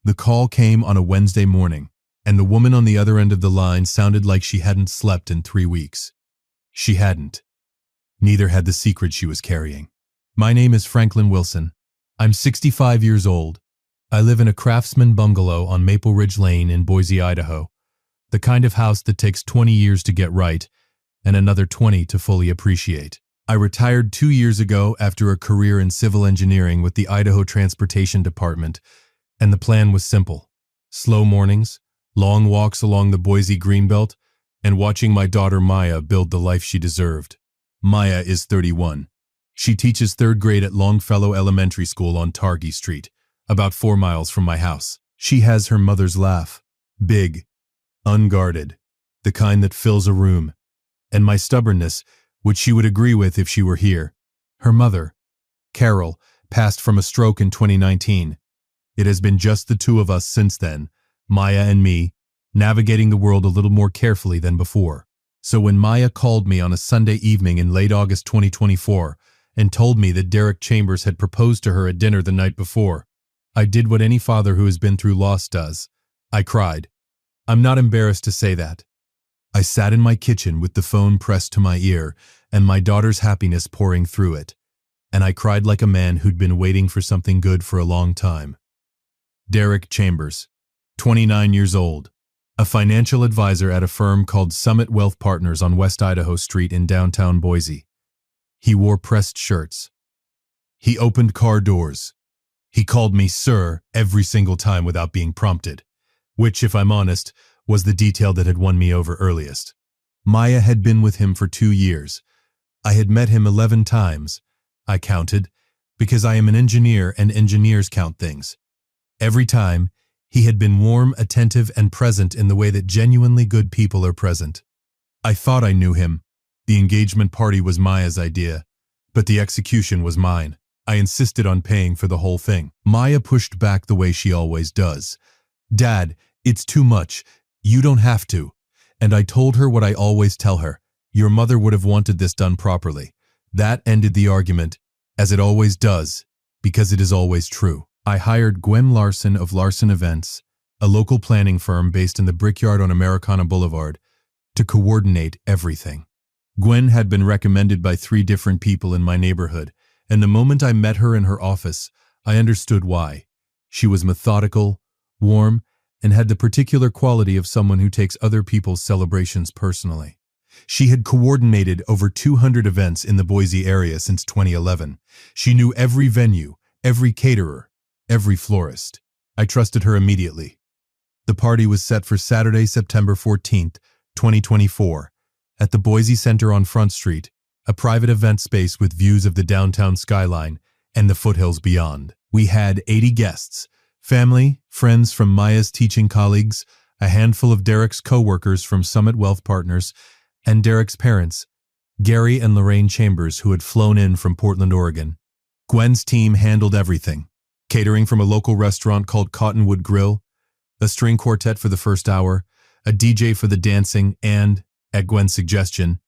The call came on a Wednesday morning, and the woman on the other end of the line sounded like she hadn't slept in 3 weeks. She hadn't. Neither had the secret she was carrying. My name is Franklin Wilson. I'm 65 years old. I live in a craftsman bungalow on Maple Ridge Lane in Boise, Idaho. The kind of house that takes 20 years to get right and another 20 to fully appreciate. I retired 2 years ago after a career in civil engineering with the Idaho Transportation Department, and the plan was simple. Slow mornings, long walks along the Boise Greenbelt, and watching my daughter Maya build the life she deserved. Maya is 31. She teaches 3rd grade at Longfellow Elementary School on Targhee Street, about 4 miles from my house. She has her mother's laugh. Big, unguarded, the kind that fills a room. And my stubbornness, which she would agree with if she were here. Her mother, Carol, passed from a stroke in 2019. It has been just the two of us since then, Maya and me, navigating the world a little more carefully than before. So when Maya called me on a Sunday evening in late August 2024 and told me that Derek Chambers had proposed to her at dinner the night before, I did what any father who has been through loss does. I cried. I'm not embarrassed to say that. I sat in my kitchen with the phone pressed to my ear and my daughter's happiness pouring through it, and I cried like a man who'd been waiting for something good for a long time. Derek Chambers, 29 years old, a financial advisor at a firm called Summit Wealth Partners on West Idaho Street in downtown Boise. He wore pressed shirts. He opened car doors. He called me sir every single time without being prompted, which, if I'm honest, was the detail that had won me over earliest. Maya had been with him for 2 years. I had met him 11 times, I counted, because I am an engineer and engineers count things. Every time, he had been warm, attentive, and present in the way that genuinely good people are present. I thought I knew him. The engagement party was Maya's idea, but the execution was mine. I insisted on paying for the whole thing. Maya pushed back the way she always does. Dad, it's too much. You don't have to. And I told her what I always tell her. Your mother would have wanted this done properly. That ended the argument, as it always does, because it is always true. I hired Gwen Larson of Larson Events, a local planning firm based in the Brickyard on Americana Boulevard, to coordinate everything. Gwen had been recommended by 3 different people in my neighborhood, and the moment I met her in her office, I understood why. She was methodical, warm, and had the particular quality of someone who takes other people's celebrations personally. She had coordinated over 200 events in the Boise area since 2011. She knew every venue, every caterer, every florist. I trusted her immediately. The party was set for Saturday, September 14th, 2024, at the Boise Center on Front Street, a private event space with views of the downtown skyline and the foothills beyond. We had 80 guests, family, friends from Maya's teaching colleagues, a handful of Derek's co-workers from Summit Wealth Partners, and Derek's parents, Gary and Lorraine Chambers, who had flown in from Portland, Oregon. Gwen's team handled everything, catering from a local restaurant called Cottonwood Grill, a string quartet for the first hour, a DJ for the dancing, and, at Gwen's suggestion,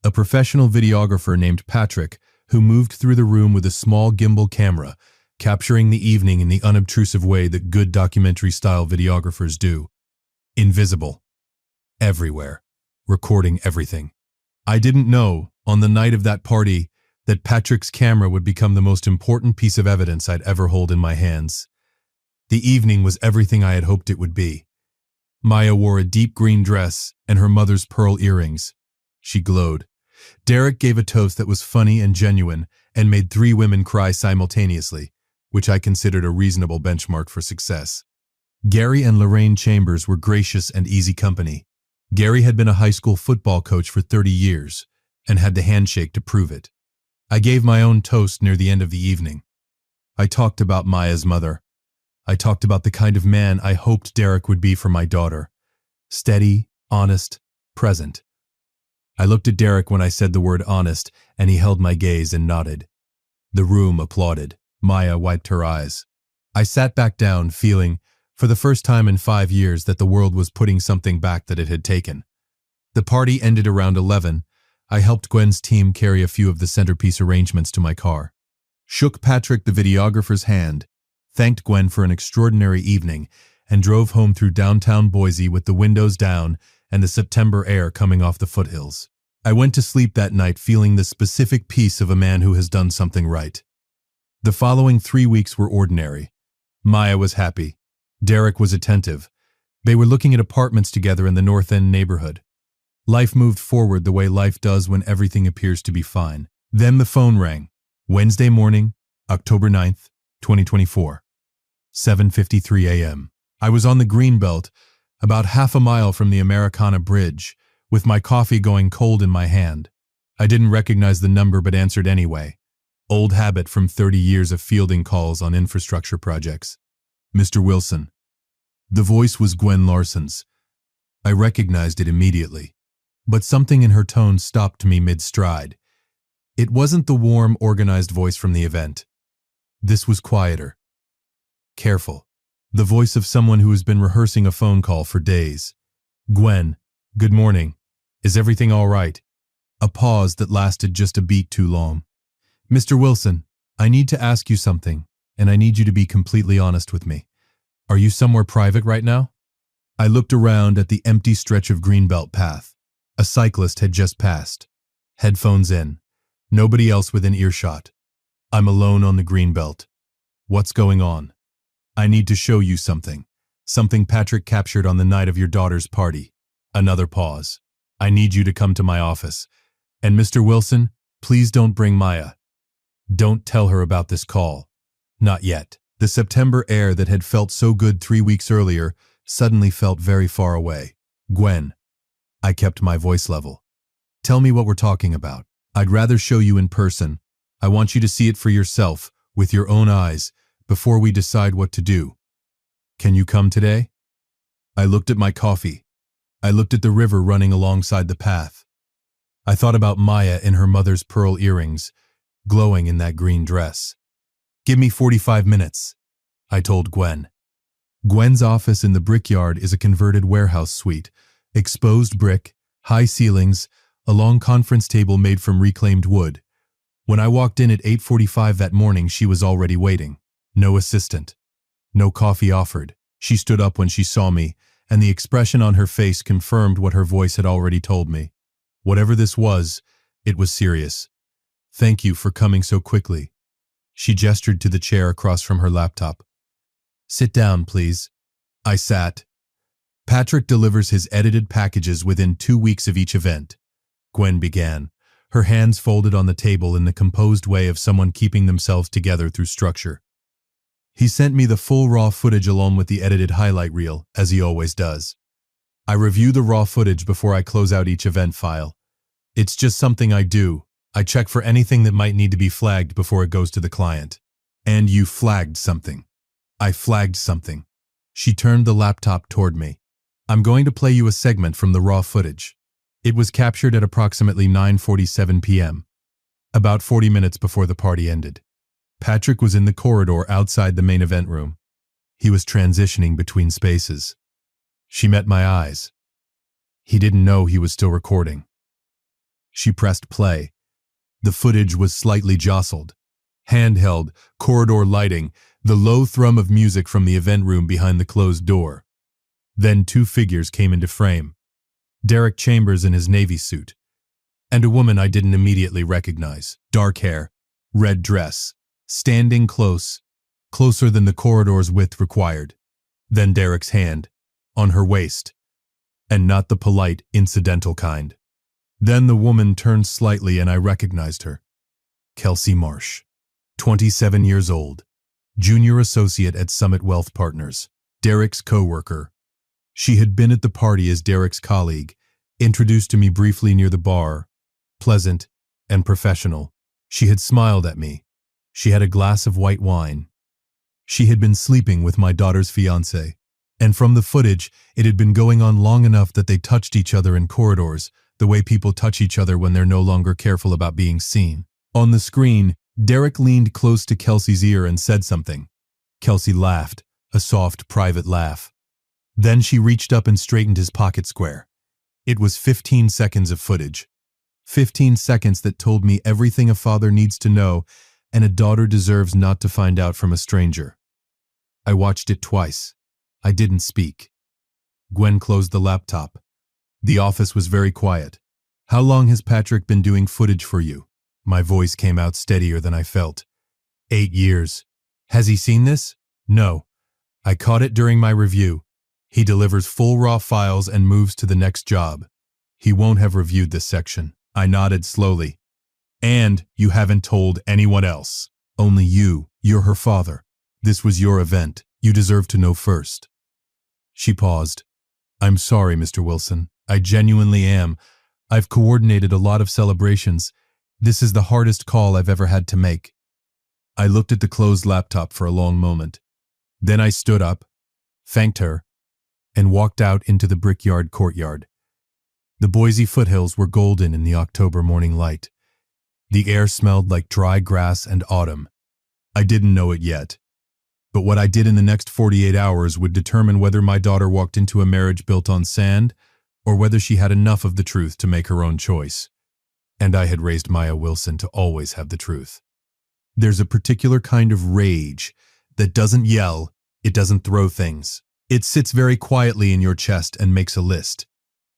a professional videographer named Patrick who moved through the room with a small gimbal camera, capturing the evening in the unobtrusive way that good documentary-style videographers do. Invisible. Everywhere. Recording everything. I didn't know, on the night of that party, that Patrick's camera would become the most important piece of evidence I'd ever hold in my hands. The evening was everything I had hoped it would be. Maya wore a deep green dress and her mother's pearl earrings. She glowed. Derek gave a toast that was funny and genuine and made 3 women cry simultaneously, which I considered a reasonable benchmark for success. Gary and Lorraine Chambers were gracious and easy company. Gary had been a high school football coach for 30 years and had the handshake to prove it. I gave my own toast near the end of the evening. I talked about Maya's mother. I talked about the kind of man I hoped Derek would be for my daughter. Steady, honest, present. I looked at Derek when I said the word honest, and he held my gaze and nodded. The room applauded. Maya wiped her eyes. I sat back down, feeling, for the first time in 5 years, that the world was putting something back that it had taken. The party ended around 11. I helped Gwen's team carry a few of the centerpiece arrangements to my car. Shook Patrick, the videographer's hand. thanked Gwen for an extraordinary evening, and drove home through downtown Boise with the windows down and the September air coming off the foothills. I went to sleep that night feeling the specific peace of a man who has done something right. The following 3 weeks were ordinary. Maya was happy. Derek was attentive. They were looking at apartments together in the North End neighborhood. Life moved forward the way life does when everything appears to be fine. Then the phone rang. Wednesday morning, October 9th, 2024. 7:53 a.m. I was on the Greenbelt, about half a mile from the Americana Bridge, with my coffee going cold in my hand. I didn't recognize the number but answered anyway. Old habit from 30 years of fielding calls on infrastructure projects. Mr. Wilson. The voice was Gwen Larson's. I recognized it immediately, but something in her tone stopped me mid-stride. It wasn't the warm, organized voice from the event. This was quieter. Careful. The voice of someone who has been rehearsing a phone call for days. Gwen, good morning. Is everything all right? A pause that lasted just a beat too long. Mr. Wilson, I need to ask you something, and I need you to be completely honest with me. Are you somewhere private right now? I looked around at the empty stretch of Greenbelt path. A cyclist had just passed. Headphones in. Nobody else within earshot. I'm alone on the Greenbelt. What's going on? I need to show you something. Something Patrick captured on the night of your daughter's party. Another pause. I need you to come to my office. And Mr. Wilson, please don't bring Maya. Don't tell her about this call. Not yet. The September air that had felt so good 3 weeks earlier suddenly felt very far away. Gwen. I kept my voice level. Tell me what we're talking about. I'd rather show you in person. I want you to see it for yourself, with your own eyes, before we decide what to do. Can you come today? I looked at my coffee. I looked at the river running alongside the path. I thought about Maya in her mother's pearl earrings, glowing in that green dress. Give me 45 minutes, I told Gwen. Gwen's office in the Brickyard is a converted warehouse suite. Exposed brick, high ceilings, a long conference table made from reclaimed wood. When I walked in at 8:45 that morning, she was already waiting. No assistant. No coffee offered. She stood up when she saw me, and the expression on her face confirmed what her voice had already told me. Whatever this was, it was serious. Thank you for coming so quickly. She gestured to the chair across from her laptop. Sit down, please. I sat. Patrick delivers his edited packages within 2 weeks of each event. Gwen began, her hands folded on the table in the composed way of someone keeping themselves together through structure. He sent me the full raw footage along with the edited highlight reel, as he always does. I review the raw footage before I close out each event file. It's just something I do. I check for anything that might need to be flagged before it goes to the client. And you flagged something. I flagged something. She turned the laptop toward me. I'm going to play you a segment from the raw footage. It was captured at approximately 9:47 p.m., about 40 minutes before the party ended. Patrick was in the corridor outside the main event room. He was transitioning between spaces. She met my eyes. He didn't know he was still recording. She pressed play. The footage was slightly jostled. Handheld, corridor lighting, the low thrum of music from the event room behind the closed door. Then 2 figures came into frame. Derek Chambers in his Navy suit, and a woman I didn't immediately recognize. Dark hair, red dress, standing close, closer than the corridor's width required. Then Derek's hand, on her waist, and not the polite, incidental kind. Then the woman turned slightly and I recognized her. Kelsey Marsh, 27 years old, junior associate at Summit Wealth Partners, Derek's co-worker. She had been at the party as Derek's colleague, introduced to me briefly near the bar, pleasant and professional. She had smiled at me. She had a glass of white wine. She had been sleeping with my daughter's fiancé, and from the footage, it had been going on long enough that they touched each other in corridors, the way people touch each other when they're no longer careful about being seen. On the screen, Derek leaned close to Kelsey's ear and said something. Kelsey laughed, a soft, private laugh. Then she reached up and straightened his pocket square. It was 15 seconds of footage. 15 seconds that told me everything a father needs to know and a daughter deserves not to find out from a stranger. I watched it twice. I didn't speak. Gwen closed the laptop. The office was very quiet. How long has Patrick been doing footage for you? My voice came out steadier than I felt. 8 years. Has he seen this? No. I caught it during my review. He delivers full raw files and moves to the next job. He won't have reviewed this section. I nodded slowly. And you haven't told anyone else. Only you. You're her father. This was your event. You deserve to know first. She paused. I'm sorry, Mr. Wilson. I genuinely am. I've coordinated a lot of celebrations. This is the hardest call I've ever had to make. I looked at the closed laptop for a long moment. Then I stood up, thanked her, and walked out into the brickyard courtyard. The Boise foothills were golden in the October morning light. The air smelled like dry grass and autumn. I didn't know it yet. But what I did in the next 48 hours would determine whether my daughter walked into a marriage built on sand or whether she had enough of the truth to make her own choice. And I had raised Maya Wilson to always have the truth. There's a particular kind of rage that doesn't yell, it doesn't throw things. It sits very quietly in your chest and makes a list.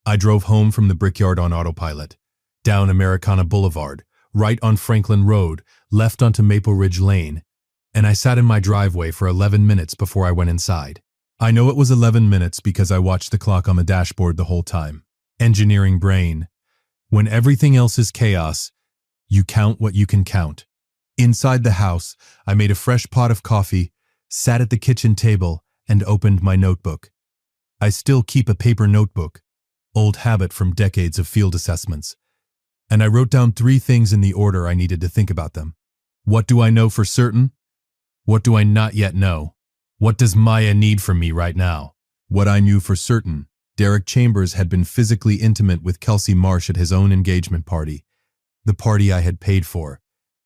I drove home from the brickyard on autopilot, down Americana Boulevard, right on Franklin Road, left onto Maple Ridge Lane, and I sat in my driveway for 11 minutes before I went inside. I know it was 11 minutes because I watched the clock on the dashboard the whole time. Engineering brain. When everything else is chaos, you count what you can count. Inside the house, I made a fresh pot of coffee, sat at the kitchen table, and opened my notebook. I still keep a paper notebook, old habit from decades of field assessments. And I wrote down 3 things in the order I needed to think about them. What do I know for certain? What do I not yet know? What does Maya need from me right now? What I knew for certain, Derek Chambers had been physically intimate with Kelsey Marsh at his own engagement party, the party I had paid for,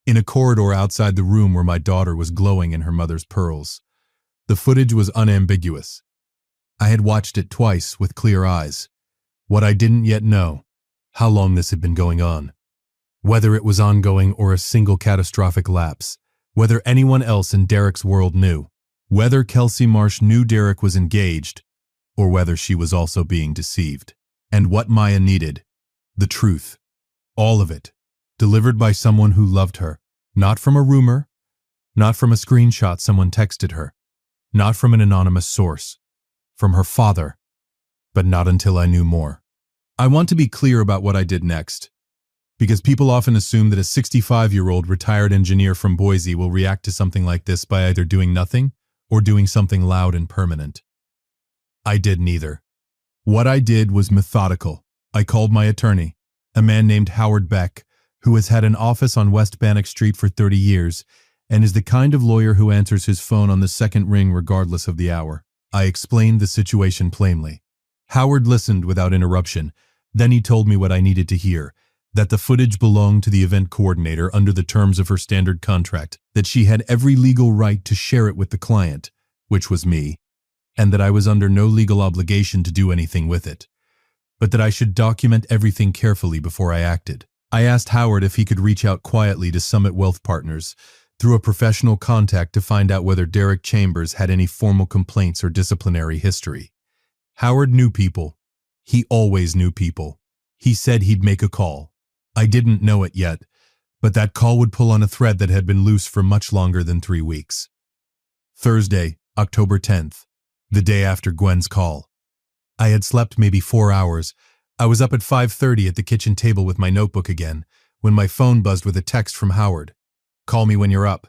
in a corridor outside the room where my daughter was glowing in her mother's pearls. The footage was unambiguous. I had watched it twice with clear eyes. What I didn't yet know, how long this had been going on, whether it was ongoing or a single catastrophic lapse, whether anyone else in Derek's world knew, whether Kelsey Marsh knew Derek was engaged, or whether she was also being deceived. And what Maya needed, the truth, all of it, delivered by someone who loved her, not from a rumor, not from a screenshot someone texted her, not from an anonymous source, from her father, but not until I knew more. I want to be clear about what I did next, because people often assume that a 65-year-old retired engineer from Boise will react to something like this by either doing nothing or doing something loud and permanent. I did neither. What I did was methodical. I called my attorney, a man named Howard Beck, who has had an office on West Bannock Street for 30 years and is the kind of lawyer who answers his phone on the second ring regardless of the hour. I explained the situation plainly. Howard listened without interruption. Then he told me what I needed to hear, that the footage belonged to the event coordinator under the terms of her standard contract, that she had every legal right to share it with the client, which was me, and that I was under no legal obligation to do anything with it, but that I should document everything carefully before I acted. I asked Howard if he could reach out quietly to Summit Wealth Partners through a professional contact to find out whether Derek Chambers had any formal complaints or disciplinary history. Howard knew people. He always knew people. He said he'd make a call. I didn't know it yet, but that call would pull on a thread that had been loose for much longer than 3 weeks. Thursday, October 10th, the day after Gwen's call. I had slept maybe 4 hours. I was up at 5:30 at the kitchen table with my notebook again, when my phone buzzed with a text from Howard. Call me when you're up.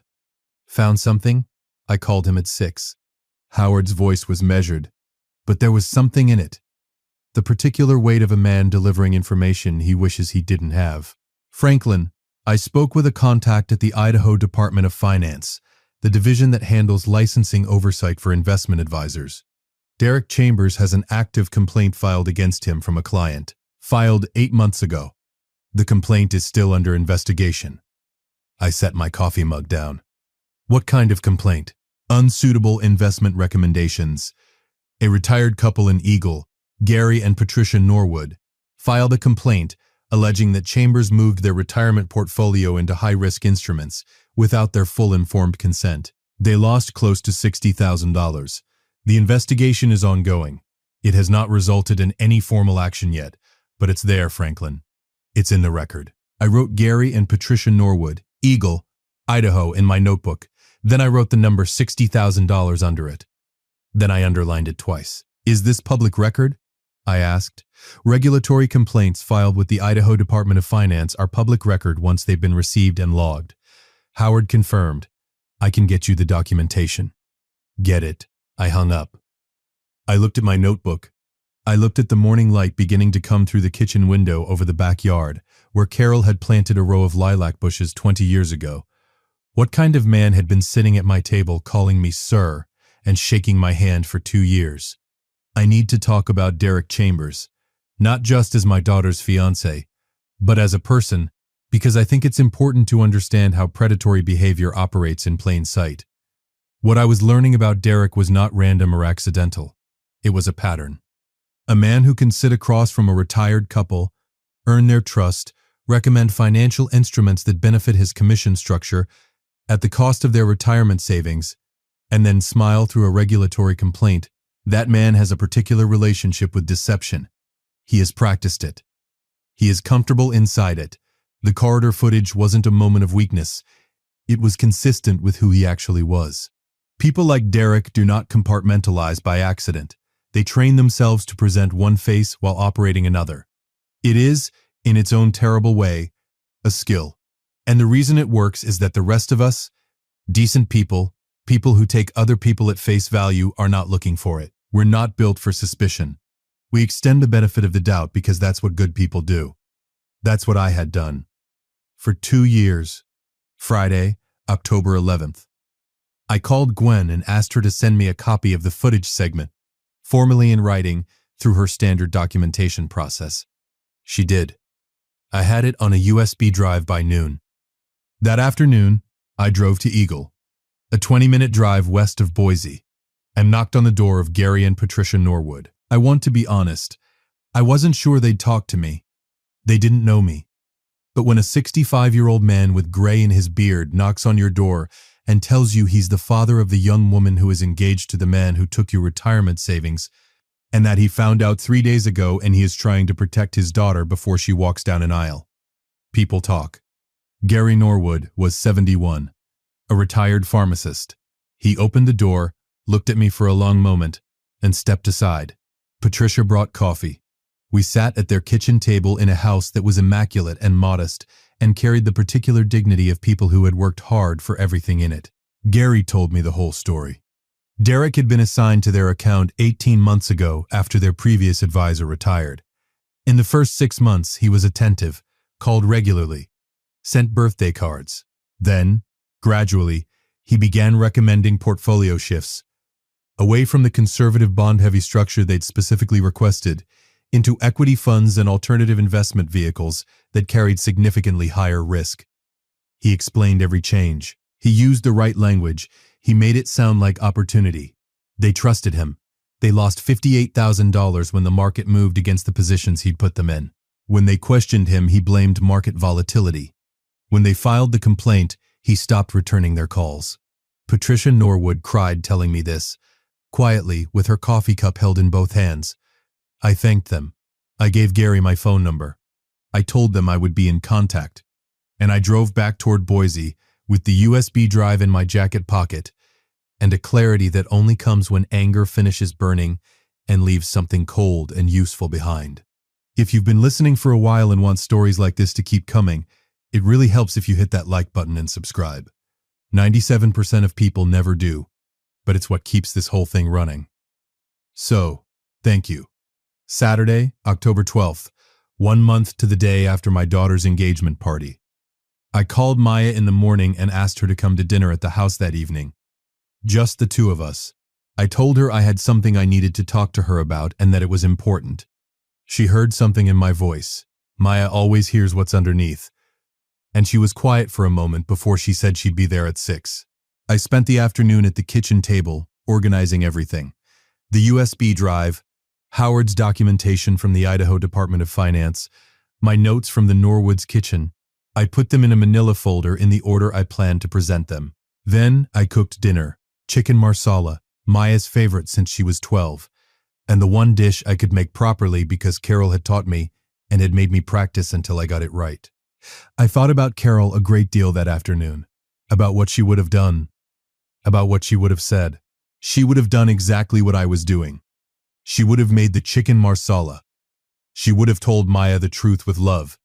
Found something? I called him at 6. Howard's voice was measured, but there was something in it. The particular weight of a man delivering information he wishes he didn't have. Franklin, I spoke with a contact at the Idaho Department of Finance, the division that handles licensing oversight for investment advisors. Derek Chambers has an active complaint filed against him from a client, filed 8 months ago. The complaint is still under investigation. I set my coffee mug down. What kind of complaint? Unsuitable investment recommendations. A retired couple in Eagle, Gary and Patricia Norwood, filed a complaint alleging that Chambers moved their retirement portfolio into high-risk instruments without their full informed consent. They lost close to $60,000. The investigation is ongoing. It has not resulted in any formal action yet, but it's there, Franklin. It's in the record. I wrote Gary and Patricia Norwood, Eagle, Idaho, in my notebook. Then I wrote the number $60,000 under it. Then I underlined it twice. Is this public record? I asked. Regulatory complaints filed with the Idaho Department of Finance are public record once they've been received and logged. Howard confirmed. I can get you the documentation. Get it. I hung up. I looked at my notebook. I looked at the morning light beginning to come through the kitchen window over the backyard, where Carol had planted a row of lilac bushes 20 years ago. What kind of man had been sitting at my table calling me sir and shaking my hand for 2 years? I need to talk about Derek Chambers, not just as my daughter's fiancé, but as a person, because I think it's important to understand how predatory behavior operates in plain sight. What I was learning about Derek was not random or accidental. It was a pattern. A man who can sit across from a retired couple, earn their trust, recommend financial instruments that benefit his commission structure at the cost of their retirement savings, and then smile through a regulatory complaint. That man has a particular relationship with deception. He has practiced it. He is comfortable inside it. The corridor footage wasn't a moment of weakness. It was consistent with who he actually was. People like Derek do not compartmentalize by accident. They train themselves to present one face while operating another. It is, in its own terrible way, a skill. And the reason it works is that the rest of us, decent people, people who take other people at face value, are not looking for it. We're not built for suspicion. We extend the benefit of the doubt because that's what good people do. That's what I had done. For 2 years. Friday, October 11th. I called Gwen and asked her to send me a copy of the footage segment, formally in writing through her standard documentation process. She did. I had it on a USB drive by noon. That afternoon, I drove to Eagle, a 20-minute drive west of Boise, and knocked on the door of Gary and Patricia Norwood. I want to be honest, I wasn't sure they'd talk to me. They didn't know me. But when a 65-year-old man with gray in his beard knocks on your door and tells you he's the father of the young woman who is engaged to the man who took your retirement savings, and that he found out 3 days ago and he is trying to protect his daughter before she walks down an aisle. People talk. Gary Norwood was 71, a retired pharmacist. He opened the door, looked at me for a long moment, and stepped aside. Patricia brought coffee. We sat at their kitchen table in a house that was immaculate and modest and carried the particular dignity of people who had worked hard for everything in it. Gary told me the whole story. Derek had been assigned to their account 18 months ago after their previous advisor retired. In the first 6 months, he was attentive, called regularly, sent birthday cards. Then, gradually, he began recommending portfolio shifts, away from the conservative bond-heavy structure they'd specifically requested, into equity funds and alternative investment vehicles that carried significantly higher risk. He explained every change. He used the right language. He made it sound like opportunity. They trusted him. They lost $58,000 when the market moved against the positions he'd put them in. When they questioned him, he blamed market volatility. When they filed the complaint, he stopped returning their calls. Patricia Norwood cried telling me this, quietly, with her coffee cup held in both hands. I thanked them. I gave Gary my phone number. I told them I would be in contact. And I drove back toward Boise with the USB drive in my jacket pocket and a clarity that only comes when anger finishes burning and leaves something cold and useful behind. If you've been listening for a while and want stories like this to keep coming, it really helps if you hit that like button and subscribe. 97% of people never do, but it's what keeps this whole thing running. So, thank you. Saturday, October 12th, 1 month to the day after my daughter's engagement party. I called Maya in the morning and asked her to come to dinner at the house that evening. Just the two of us. I told her I had something I needed to talk to her about and that it was important. She heard something in my voice. Maya always hears what's underneath. And she was quiet for a moment before she said she'd be there at 6. I spent the afternoon at the kitchen table, organizing everything. The USB drive, Howard's documentation from the Idaho Department of Finance, my notes from the Norwood's kitchen. I put them in a manila folder in the order I planned to present them. Then I cooked dinner, chicken marsala, Maya's favorite since she was 12, and the one dish I could make properly because Carol had taught me and had made me practice until I got it right. I thought about Carol a great deal that afternoon, about what she would have done, about what she would have said. She would have done exactly what I was doing. She would have made the chicken marsala. She would have told Maya the truth with love.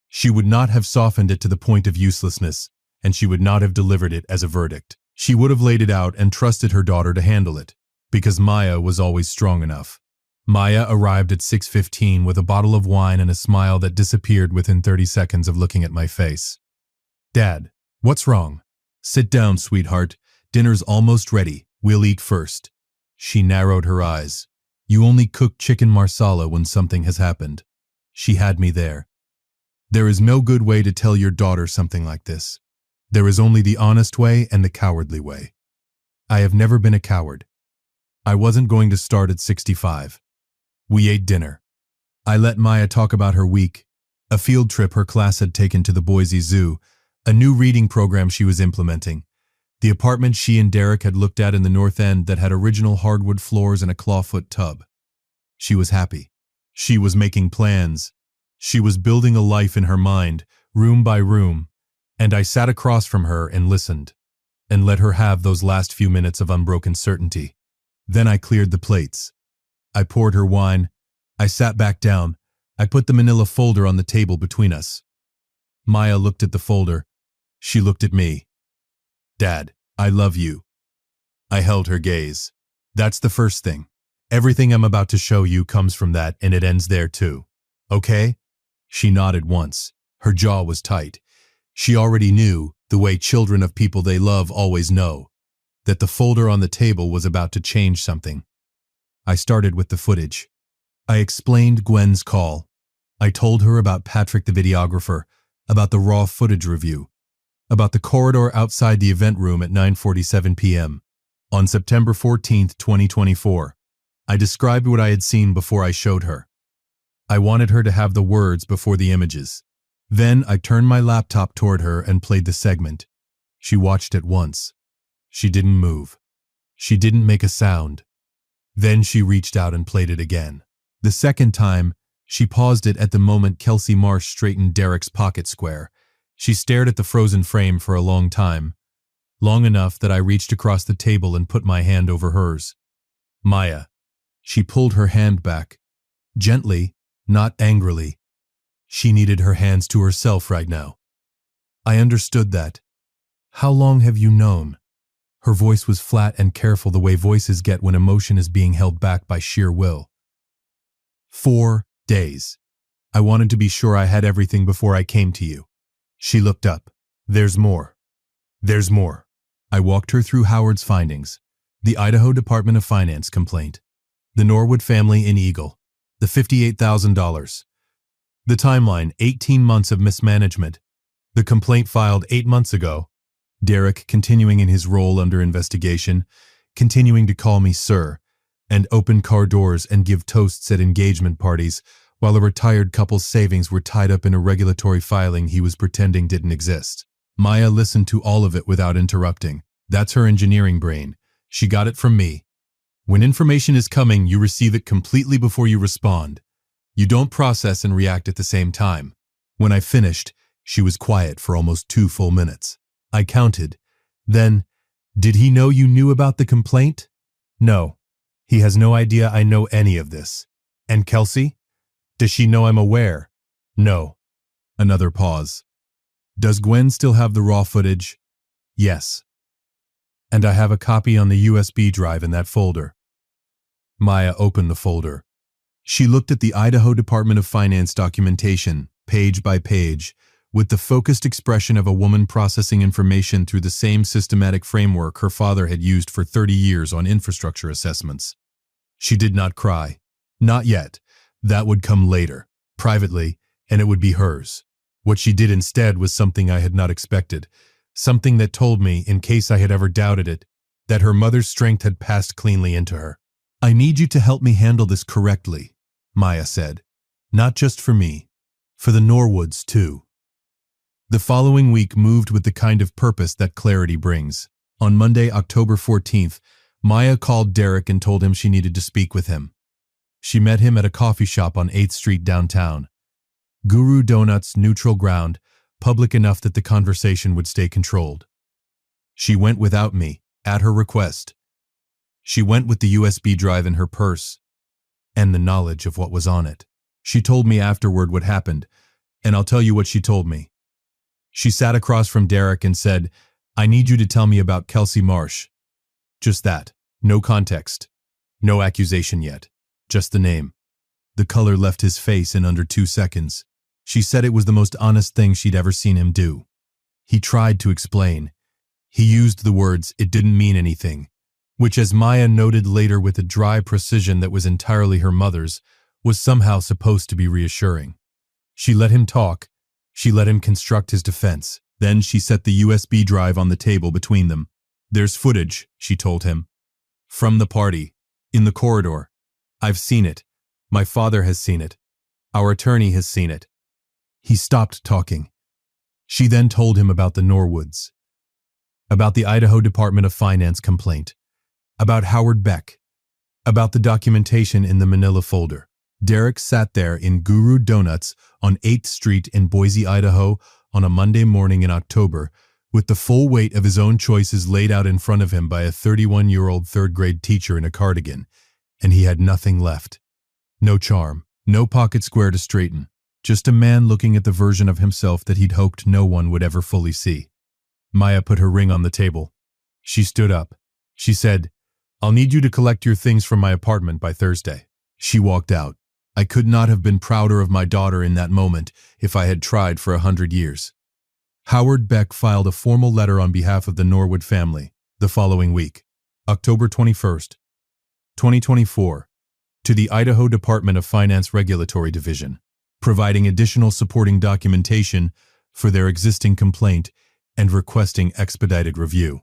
She would not have softened it to the point of uselessness, and she would not have delivered it as a verdict. She would have laid it out and trusted her daughter to handle it, because Maya was always strong enough. Maya arrived at 6:15 with a bottle of wine and a smile that disappeared within 30 seconds of looking at my face. "Dad, what's wrong?" "Sit down, sweetheart. Dinner's almost ready. We'll eat first." She narrowed her eyes. "You only cook chicken marsala when something has happened." She had me there. There is no good way to tell your daughter something like this. There is only the honest way and the cowardly way. I have never been a coward. I wasn't going to start at 65. We ate dinner. I let Maya talk about her week, a field trip her class had taken to the Boise Zoo, a new reading program she was implementing, the apartment she and Derek had looked at in the North End that had original hardwood floors and a clawfoot tub. She was happy. She was making plans. She was building a life in her mind, room by room, and I sat across from her and listened, and let her have those last few minutes of unbroken certainty. Then I cleared the plates. I poured her wine. I sat back down. I put the manila folder on the table between us. Maya looked at the folder. She looked at me. "Dad, I love you." I held her gaze. "That's the first thing. Everything I'm about to show you comes from that, and it ends there too. Okay?" She nodded once. Her jaw was tight. She already knew, the way children of people they love always know, that the folder on the table was about to change something. I started with the footage. I explained Gwen's call. I told her about Patrick the videographer, about the raw footage review, about the corridor outside the event room at 9:47 p.m. on September 14th, 2024. I described what I had seen before I showed her. I wanted her to have the words before the images. Then I turned my laptop toward her and played the segment. She watched it once. She didn't move. She didn't make a sound. Then she reached out and played it again. The second time, she paused it at the moment Kelsey Marsh straightened Derek's pocket square. She stared at the frozen frame for a long time, long enough that I reached across the table and put my hand over hers. "Maya." She pulled her hand back, gently, not angrily. She needed her hands to herself right now. I understood that. "How long have you known?" Her voice was flat and careful, the way voices get when emotion is being held back by sheer will. 4 days. I wanted to be sure I had everything before I came to you." She looked up. "There's more. There's more." I walked her through Howard's findings, the Idaho Department of Finance complaint, the Norwood family in Eagle, the $58,000. The timeline, 18 months of mismanagement. The complaint filed 8 months ago. Derek continuing in his role under investigation, continuing to call me sir, and open car doors and give toasts at engagement parties, while a retired couple's savings were tied up in a regulatory filing he was pretending didn't exist. Maya listened to all of it without interrupting. That's her engineering brain. She got it from me. When information is coming, you receive it completely before you respond. You don't process and react at the same time. When I finished, she was quiet for almost 2 full minutes. I counted. Then, "Did he know you knew about the complaint?" "No. He has no idea I know any of this." "And Kelsey? Does she know I'm aware?" "No." Another pause. "Does Gwen still have the raw footage?" "Yes. And I have a copy on the USB drive in that folder." Maya opened the folder. She looked at the Idaho Department of Finance documentation, page by page, with the focused expression of a woman processing information through the same systematic framework her father had used for 30 years on infrastructure assessments. She did not cry. Not yet. That would come later, privately, and it would be hers. What she did instead was something I had not expected, something that told me, in case I had ever doubted it, that her mother's strength had passed cleanly into her. "I need you to help me handle this correctly," Maya said. "Not just for me, for the Norwoods too." The following week moved with the kind of purpose that clarity brings. On Monday, October 14th, Maya called Derek and told him she needed to speak with him. She met him at a coffee shop on 8th Street downtown. Guru Donuts, neutral ground, public enough that the conversation would stay controlled. She went without me, at her request. She went with the USB drive in her purse, and the knowledge of what was on it. She told me afterward what happened, and I'll tell you what she told me. She sat across from Derek and said, "I need you to tell me about Kelsey Marsh." Just that. No context. No accusation yet. Just the name. The color left his face in under 2 seconds. She said it was the most honest thing she'd ever seen him do. He tried to explain. He used the words, "it didn't mean anything," which, as Maya noted later with a dry precision that was entirely her mother's, was somehow supposed to be reassuring. She let him talk. She let him construct his defense. Then she set the USB drive on the table between them. "There's footage," she told him. "From the party. In the corridor. I've seen it. My father has seen it. Our attorney has seen it." He stopped talking. She then told him about the Norwoods, about the Idaho Department of Finance complaint, about Howard Beck, about the documentation in the Manila folder. Derek sat there in Guru Donuts on 8th Street in Boise, Idaho on a Monday morning in October, with the full weight of his own choices laid out in front of him by a 31-year-old third-grade teacher in a cardigan, and he had nothing left. No charm, no pocket square to straighten, just a man looking at the version of himself that he'd hoped no one would ever fully see. Maya put her ring on the table. She stood up. She said, "I'll need you to collect your things from my apartment by Thursday." She walked out. I could not have been prouder of my daughter in that moment if I had tried for 100 years. Howard Beck filed a formal letter on behalf of the Norwood family the following week, October 21st, 2024, to the Idaho Department of Finance Regulatory Division, providing additional supporting documentation for their existing complaint and requesting expedited review.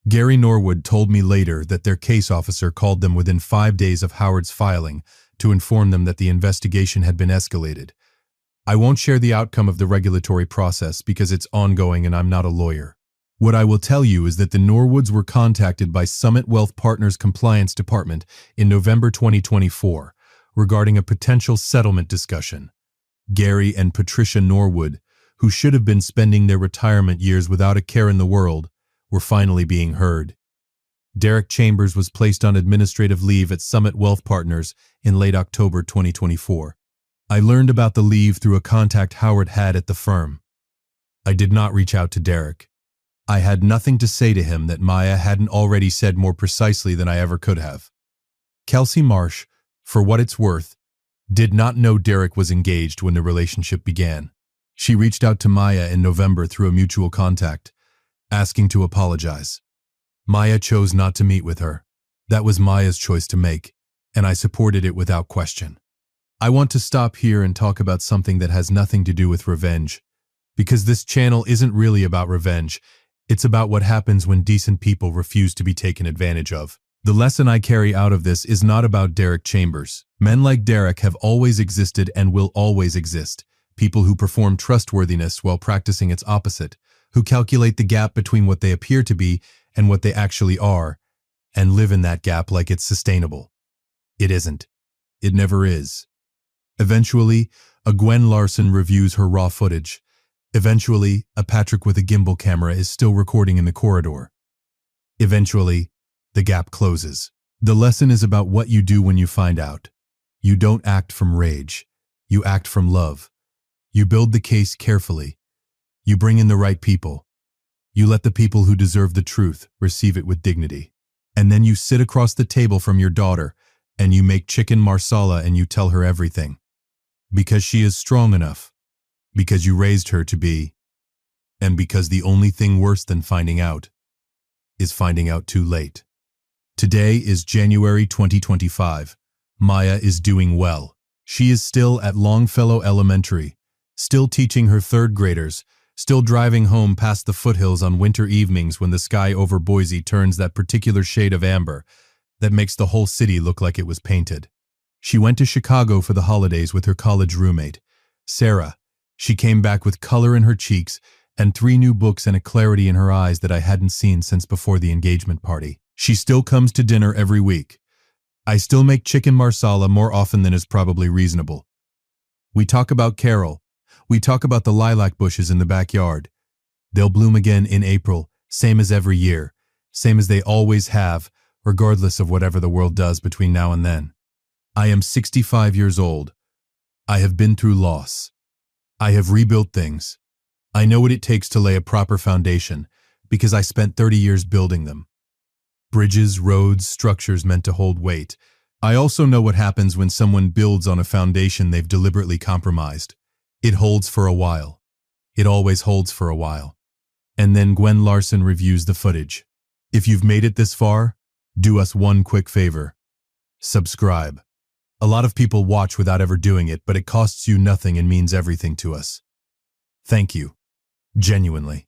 Gary Norwood told me later that their case officer called them within 5 days of Howard's filing to inform them that the investigation had been escalated. I won't share the outcome of the regulatory process because it's ongoing and I'm not a lawyer. What I will tell you is that the Norwoods were contacted by Summit Wealth Partners Compliance Department in November 2024 regarding a potential settlement discussion. Gary and Patricia Norwood, who should have been spending their retirement years without a care in the world, were finally being heard. Derek Chambers was placed on administrative leave at Summit Wealth Partners in late October 2024. I learned about the leave through a contact Howard had at the firm. I did not reach out to Derek. I had nothing to say to him that Maya hadn't already said more precisely than I ever could have. Kelsey Marsh, for what it's worth, did not know Derek was engaged when the relationship began. She reached out to Maya in November through a mutual contact, asking to apologize. Maya chose not to meet with her. That was Maya's choice to make, and I supported it without question. I want to stop here and talk about something that has nothing to do with revenge, because this channel isn't really about revenge. It's about what happens when decent people refuse to be taken advantage of. The lesson I carry out of this is not about Derek Chambers. Men like Derek have always existed and will always exist. People who perform trustworthiness while practicing its opposite, who calculate the gap between what they appear to be and what they actually are, and live in that gap like it's sustainable. It isn't. It never is. Eventually, a Gwen Larson reviews her raw footage. Eventually, a Patrick with a gimbal camera is still recording in the corridor. Eventually, the gap closes. The lesson is about what you do when you find out. You don't act from rage. You act from love. You build the case carefully. You bring in the right people. You let the people who deserve the truth receive it with dignity. And then you sit across the table from your daughter and you make chicken marsala and you tell her everything. Because she is strong enough. Because you raised her to be. And because the only thing worse than finding out is finding out too late. Today is January 2025. Maya is doing well. She is still at Longfellow Elementary, still teaching her third graders, still driving home past the foothills on winter evenings when the sky over Boise turns that particular shade of amber that makes the whole city look like it was painted. She went to Chicago for the holidays with her college roommate, Sarah, She came back with color in her cheeks and 3 new books and a clarity in her eyes that I hadn't seen since before the engagement party. She still comes to dinner every week. I still make chicken marsala more often than is probably reasonable. We talk about Carol. We talk about the lilac bushes in the backyard. They'll bloom again in April, same as every year, same as they always have, regardless of whatever the world does between now and then. I am 65 years old. I have been through loss. I have rebuilt things. I know what it takes to lay a proper foundation because I spent 30 years building them. Bridges, roads, structures meant to hold weight. I also know what happens when someone builds on a foundation they've deliberately compromised. It holds for a while. It always holds for a while. And then Gwen Larson reviews the footage. If you've made it this far, do us one quick favor. Subscribe. A lot of people watch without ever doing it, but it costs you nothing and means everything to us. Thank you. Genuinely.